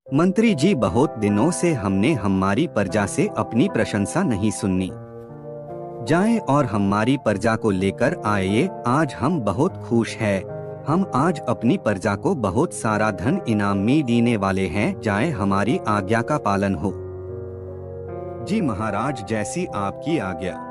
मंत्री जी, बहुत दिनों से हमने हमारी प्रजा से अपनी प्रशंसा नहीं सुनी। जाएं और हमारी प्रजा को लेकर आइए। आज हम बहुत खुश हैं। हम आज अपनी प्रजा को बहुत सारा धन इनाम में देने वाले हैं। जाएं, हमारी आज्ञा का पालन हो। जी महाराज, जैसी आपकी आज्ञा।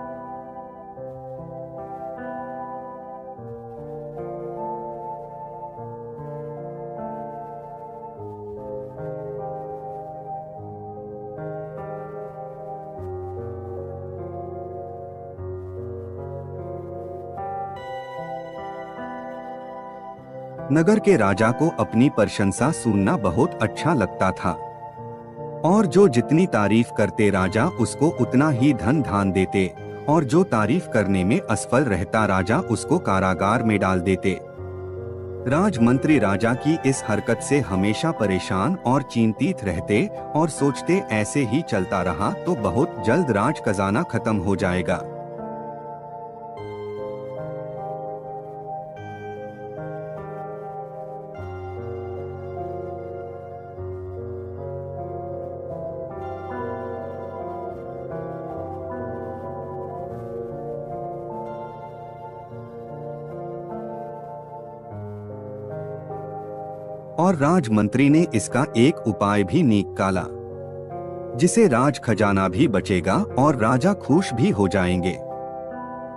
नगर के राजा को अपनी प्रशंसा सुनना बहुत अच्छा लगता था और जो जितनी तारीफ करते राजा उसको उतना ही धन धान देते, और जो तारीफ करने में असफल रहता राजा उसको कारागार में डाल देते। राजमंत्री राजा की इस हरकत से हमेशा परेशान और चिंतित रहते और सोचते ऐसे ही चलता रहा तो बहुत जल्द राज खजाना खत्म हो जाएगा। और राजमंत्री ने इसका एक उपाय भी निकाला, जिसे राज खजाना भी बचेगा और राजा खुश भी हो जाएंगे।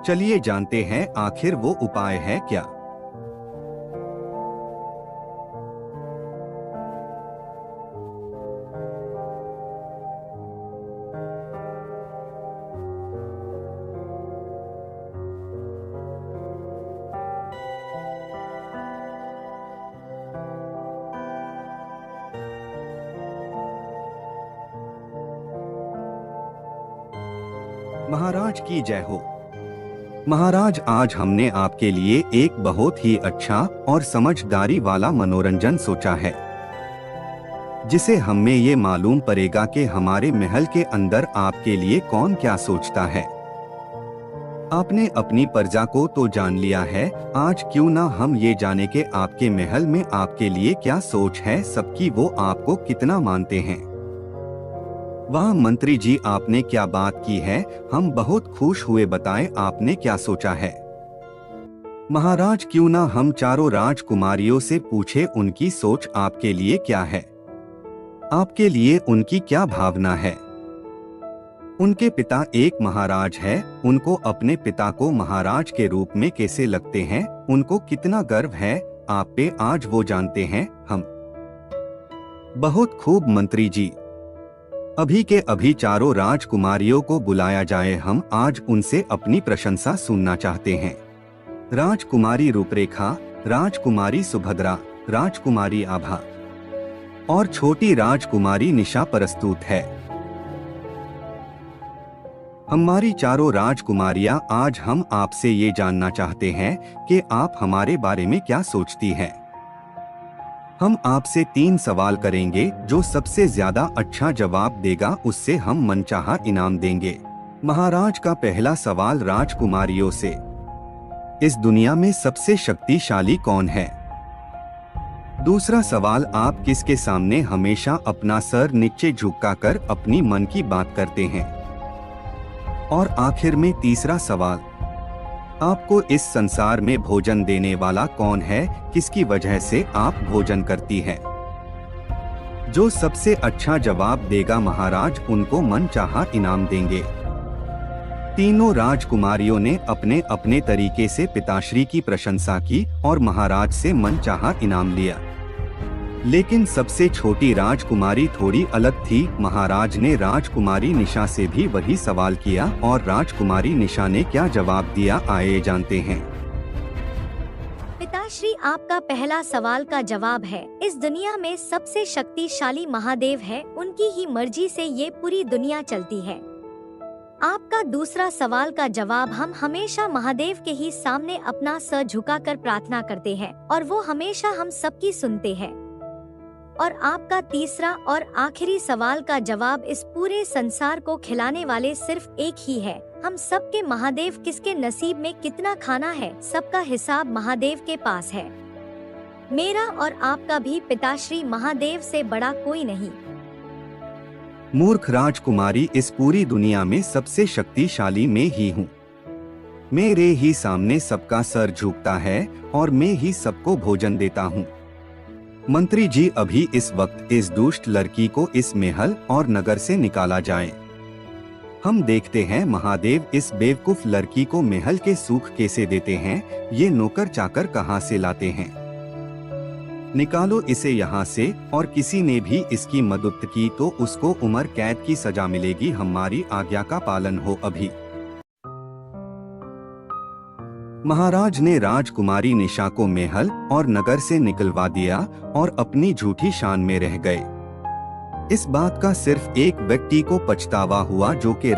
चलिए जानते हैं आखिर वो उपाय है क्या। महाराज की जय हो। महाराज, आज हमने आपके लिए एक बहुत ही अच्छा और समझदारी वाला मनोरंजन सोचा है, जिसे हमें ये मालूम पड़ेगा कि हमारे महल के अंदर आपके लिए कौन क्या सोचता है। आपने अपनी प्रजा को तो जान लिया है, आज क्यों ना हम ये जाने कि आपके महल में आपके लिए क्या सोच है सबकी, वो आपको कितना मानते हैं। वाह मंत्री जी, आपने क्या बात की है, हम बहुत खुश हुए। बताएं आपने क्या सोचा है। महाराज, क्यों ना हम चारों राजकुमारियों से पूछे उनकी सोच आपके लिए क्या है, आपके लिए उनकी क्या भावना है। उनके पिता एक महाराज है, उनको अपने पिता को महाराज के रूप में कैसे लगते हैं, उनको कितना गर्व है आप पे, आज वो जानते हैं हम। बहुत खूब मंत्री जी, अभी के अभी चारों राजकुमारियों को बुलाया जाए, हम आज उनसे अपनी प्रशंसा सुनना चाहते हैं। राजकुमारी रूपरेखा, राजकुमारी सुभद्रा, राजकुमारी आभा और छोटी राजकुमारी निशा प्रस्तुत है। हमारी चारों राजकुमारियां, आज हम आपसे ये जानना चाहते हैं कि आप हमारे बारे में क्या सोचती हैं। हम आपसे 3 सवाल करेंगे, जो सबसे ज्यादा अच्छा जवाब देगा उससे हम मनचाहा इनाम देंगे। महाराज का पहला सवाल राजकुमारियों से, इस दुनिया में सबसे शक्तिशाली कौन है। दूसरा सवाल, आप किसके सामने हमेशा अपना सर नीचे झुकाकर अपनी मन की बात करते हैं। और आखिर में तीसरा सवाल, आपको इस संसार में भोजन देने वाला कौन है, किसकी वजह से आप भोजन करती हैं। जो सबसे अच्छा जवाब देगा महाराज उनको मनचाहा इनाम देंगे। तीनों राजकुमारियों ने अपने अपने तरीके से पिताश्री की प्रशंसा की और महाराज से मनचाहा इनाम लिया, लेकिन सबसे छोटी राजकुमारी थोड़ी अलग थी। महाराज ने राजकुमारी निशा से भी वही सवाल किया और राजकुमारी निशा ने क्या जवाब दिया, आइए जानते हैं। पिताश्री, आपका पहला सवाल का जवाब है, इस दुनिया में सबसे शक्तिशाली महादेव है, उनकी ही मर्जी से ये पूरी दुनिया चलती है। आपका दूसरा सवाल का जवाब, हम हमेशा महादेव के ही सामने अपना सर झुकाकर प्रार्थना करते हैं और वो हमेशा हम सबकी सुनते हैं। और आपका तीसरा और आखिरी सवाल का जवाब, इस पूरे संसार को खिलाने वाले सिर्फ एक ही है, हम सबके महादेव, किसके नसीब में कितना खाना है सबका हिसाब महादेव के पास है। मेरा और आपका भी पिताश्री महादेव से बड़ा कोई नहीं। मूर्ख राजकुमारी, इस पूरी दुनिया में सबसे शक्तिशाली मैं ही हूँ। मेरे ही सामने सबका सर झुकता है और मैं ही सबको भोजन देता हूँ। मंत्री जी, अभी इस वक्त इस दुष्ट लड़की को इस महल और नगर से निकाला जाए। हम देखते हैं महादेव इस बेवकूफ लड़की को महल के सुख कैसे देते हैं, ये नौकर चाकर कहाँ से लाते हैं। निकालो इसे यहाँ से, और किसी ने भी इसकी मदद की तो उसको उम्र कैद की सजा मिलेगी। हमारी आज्ञा का पालन हो अभी। महाराज ने राजकुमारी निशा को महल और नगर से निकलवा दिया और अपनी झूठी शान में रह गए। इस बात का सिर्फ एक व्यक्ति को पछतावा हुआ, जो कि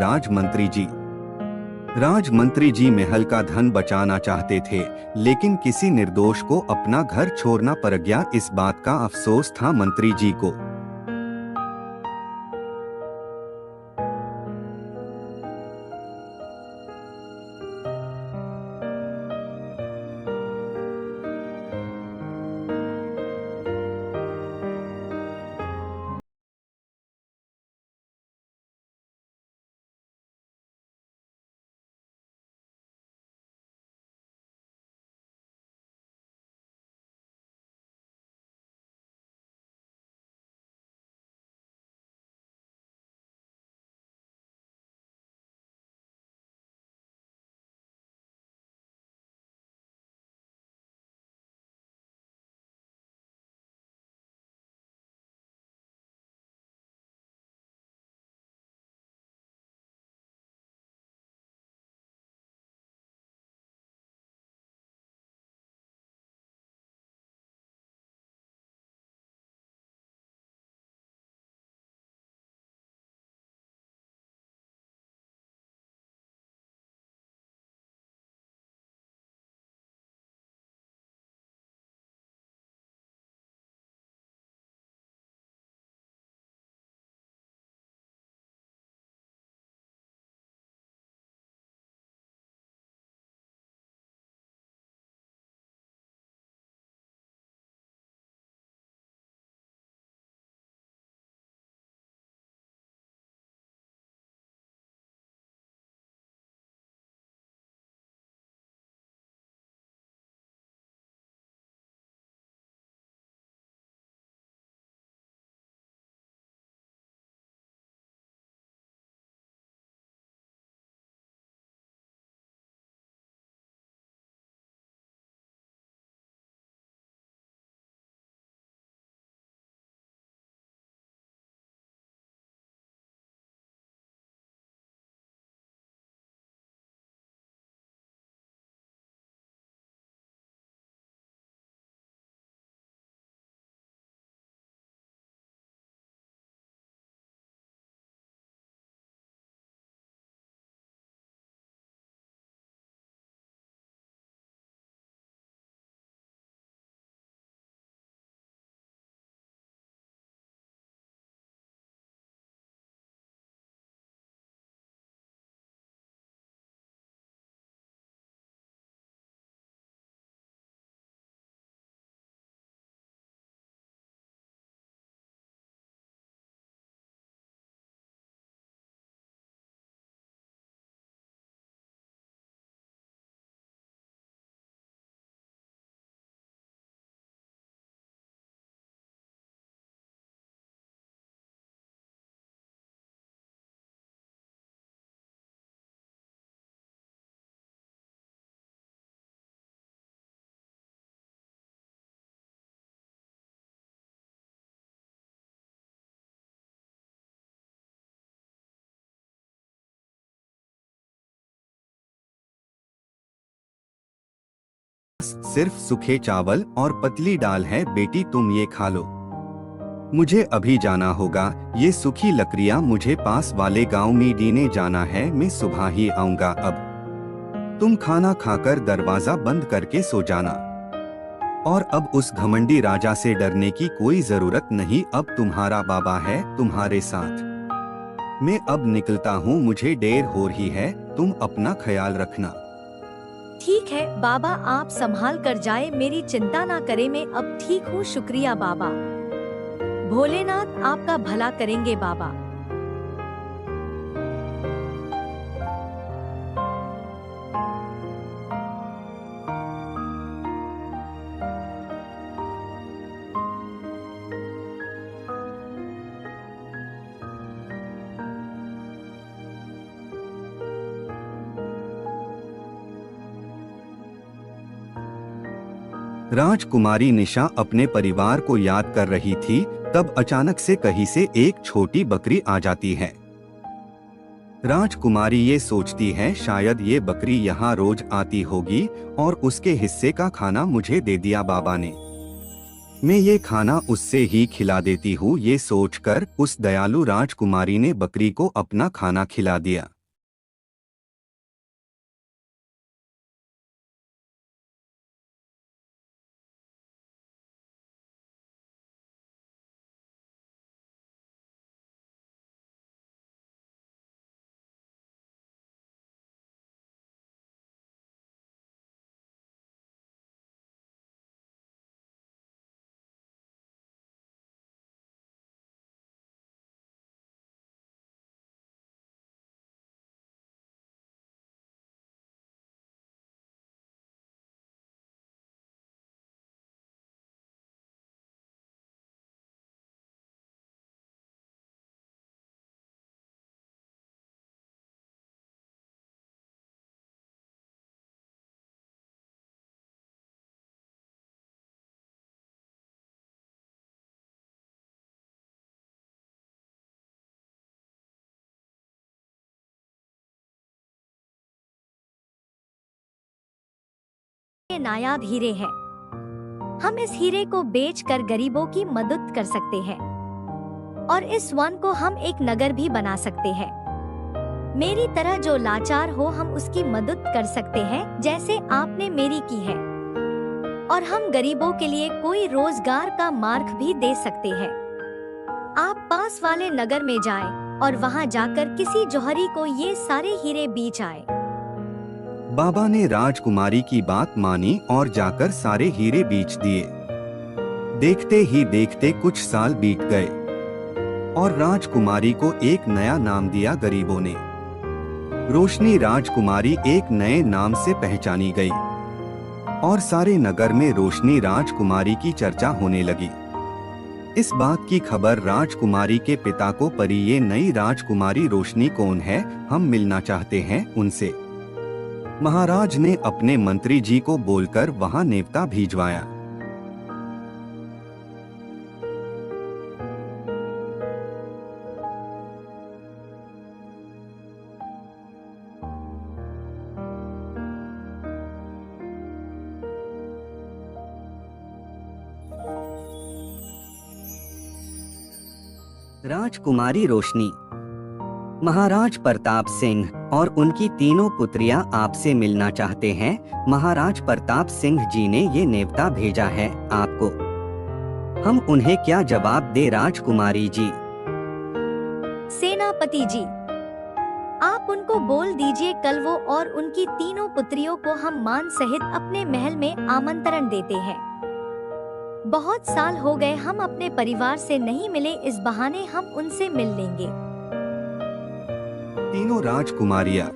राजमंत्री जी महल का धन बचाना चाहते थे, लेकिन किसी निर्दोष को अपना घर छोड़ना पड़ गया। इस बात का अफसोस था मंत्री जी को। सिर्फ सूखे चावल और पतली दाल है, बेटी तुम ये खा लो। मुझे अभी जाना होगा, ये सूखी लकड़ियाँ मुझे पास वाले गांव में देने जाना है। मैं सुबह ही आऊंगा। अब तुम खाना खाकर दरवाजा बंद करके सो जाना। और अब उस घमंडी राजा से डरने की कोई जरूरत नहीं, अब तुम्हारा बाबा है तुम्हारे साथ। मैं अब निकलता हूँ, मुझे देर हो रही है, तुम अपना ख्याल रखना। ठीक है बाबा, आप संभाल कर जाए, मेरी चिंता ना करें, मैं अब ठीक हूँ। शुक्रिया बाबा। भोलेनाथ आपका भला करेंगे बाबा। राजकुमारी निशा अपने परिवार को याद कर रही थी, तब अचानक से कहीं से एक छोटी बकरी आ जाती है। राजकुमारी ये सोचती है शायद ये बकरी यहाँ रोज आती होगी और उसके हिस्से का खाना मुझे दे दिया बाबा ने। मैं ये खाना उससे ही खिला देती हूँ। ये सोचकर उस दयालु राजकुमारी ने बकरी को अपना खाना खिला दिया। ये नायाब हीरे है। हम इस हीरे को बेचकर गरीबों की मदद कर सकते हैं और इस वन को हम एक नगर भी बना सकते हैं। मेरी तरह जो लाचार हो हम उसकी मदद कर सकते हैं, जैसे आपने मेरी की है। और हम गरीबों के लिए कोई रोजगार का मार्ग भी दे सकते हैं। आप पास वाले नगर में जाएं और वहां जाकर किसी जौहरी को ये सारे हीरे बेच आए। बाबा ने राजकुमारी की बात मानी और जाकर सारे हीरे बेच दिए। देखते ही देखते कुछ साल बीत गए और राजकुमारी को एक नया नाम दिया गरीबों ने। रोशनी राजकुमारी एक नए नाम से पहचानी गई और सारे नगर में रोशनी राजकुमारी की चर्चा होने लगी। इस बात की खबर राजकुमारी के पिता को पड़ी। ये नई राजकुमारी रोशनी कौन है, हम मिलना चाहते हैं उनसे। महाराज ने अपने मंत्री जी को बोलकर वहां नेवता भिजवाया। राजकुमारी रोशनी, महाराज प्रताप सिंह और उनकी तीनों पुत्रियां आपसे मिलना चाहते हैं। महाराज प्रताप सिंह जी ने ये नेवता भेजा है आपको। हम उन्हें क्या जवाब दे राजकुमारी जी? सेनापति जी, आप उनको बोल दीजिए कल वो और उनकी तीनों पुत्रियों को हम मान सहित अपने महल में आमंत्रण देते हैं। बहुत साल हो गए हम अपने परिवार से नहीं मिले, इस बहाने हम उनसे मिल लेंगे। तीनों राजकुमारियां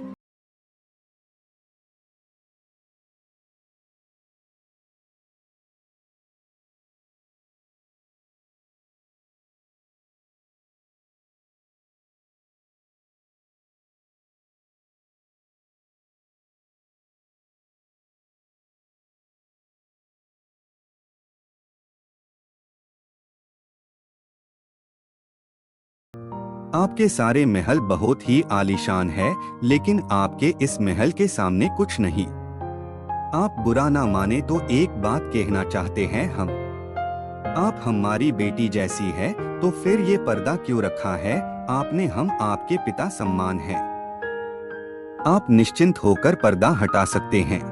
आपके सारे महल बहुत ही आलीशान है, लेकिन आपके इस महल के सामने कुछ नहीं। आप बुरा ना माने तो एक बात कहना चाहते हैं हम। आप हमारी बेटी जैसी है, तो फिर ये पर्दा क्यों रखा है आपने? हम आपके पिता सम्मान हैं। आप निश्चिंत होकर पर्दा हटा सकते हैं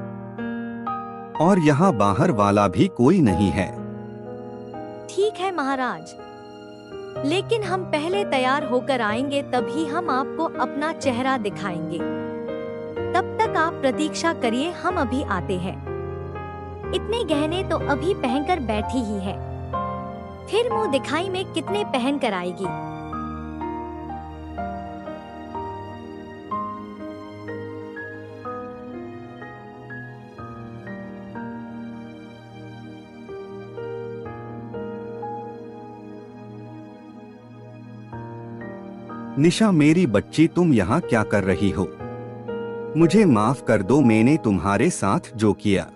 और यहाँ बाहर वाला भी कोई नहीं है। ठीक है महाराज, लेकिन हम पहले तैयार होकर आएंगे, तभी हम आपको अपना चेहरा दिखाएंगे। तब तक तक आप प्रतीक्षा करिए, हम अभी आते हैं। इतने गहने तो अभी पहनकर बैठी ही है, फिर मुंह दिखाई में कितने पहन कर आएगी। निशा मेरी बच्ची, तुम यहाँ क्या कर रही हो? मुझे माफ कर दो, मैंने तुम्हारे साथ जो किया।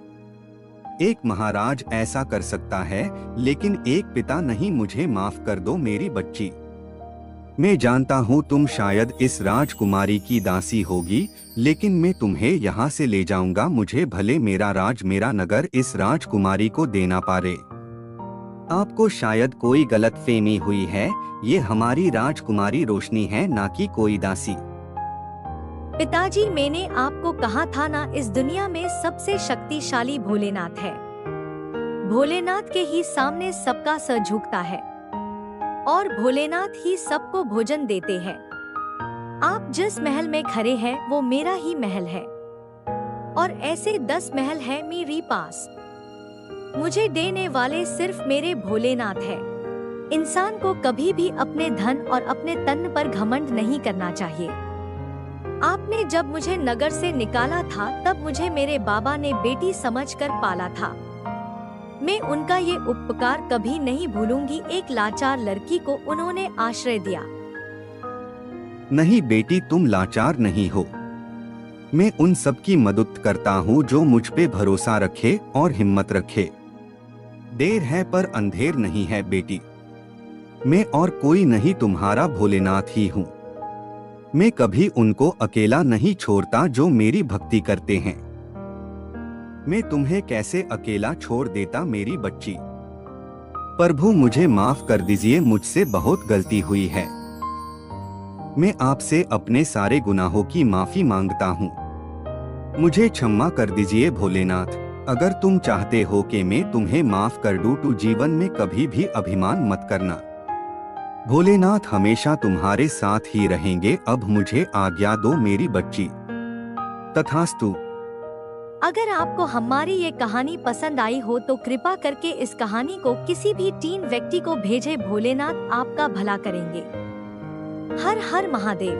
एक महाराज ऐसा कर सकता है, लेकिन एक पिता नहीं। मुझे माफ कर दो मेरी बच्ची। मैं जानता हूँ तुम शायद इस राजकुमारी की दासी होगी, लेकिन मैं तुम्हें यहाँ से ले जाऊंगा। मुझे भले मेरा राज, मेरा नगर इस राजकुमारी को देना पारे। आपको शायद कोई गलतफहमी हुई है, ये हमारी राजकुमारी रोशनी है, ना कि कोई दासी। पिताजी, मैंने आपको कहा था ना, इस दुनिया में सबसे शक्तिशाली भोलेनाथ है। भोलेनाथ के ही सामने सबका सर झुकता है और भोलेनाथ ही सबको भोजन देते हैं। आप जिस महल में खड़े हैं वो मेरा ही महल है, और ऐसे 10 महल है मेरे पास। मुझे देने वाले सिर्फ मेरे भोलेनाथ है। इंसान को कभी भी अपने धन और अपने तन पर घमंड नहीं करना चाहिए। आपने जब मुझे नगर से निकाला था, तब मुझे मेरे बाबा ने बेटी समझकर पाला था। मैं उनका ये उपकार कभी नहीं भूलूंगी। एक लाचार लड़की को उन्होंने आश्रय दिया। नहीं बेटी, तुम लाचार नहीं हो। मैं उन सब की मदद करता हूँ जो मुझ पे भरोसा रखे और हिम्मत रखे। देर है पर अंधेर नहीं है बेटी। मैं और कोई नहीं, तुम्हारा भोलेनाथ ही हूँ। मैं कभी उनको अकेला नहीं छोड़ता जो मेरी भक्ति करते हैं। मैं तुम्हें कैसे अकेला छोड़ देता मेरी बच्ची। प्रभु मुझे माफ कर दीजिए, मुझसे बहुत गलती हुई है। मैं आपसे अपने सारे गुनाहों की माफी मांगता हूँ। मुझे क्षमा कर दीजिए भोलेनाथ। अगर तुम चाहते हो कि मैं तुम्हें माफ कर दूं तो जीवन में कभी भी अभिमान मत करना। भोलेनाथ हमेशा तुम्हारे साथ ही रहेंगे। अब मुझे आज्ञा दो मेरी बच्ची। तथास्तु। अगर आपको हमारी ये कहानी पसंद आई हो तो कृपा करके इस कहानी को किसी भी 3 व्यक्ति को भेजें। भोलेनाथ आपका भला करेंगे। हर हर महादेव।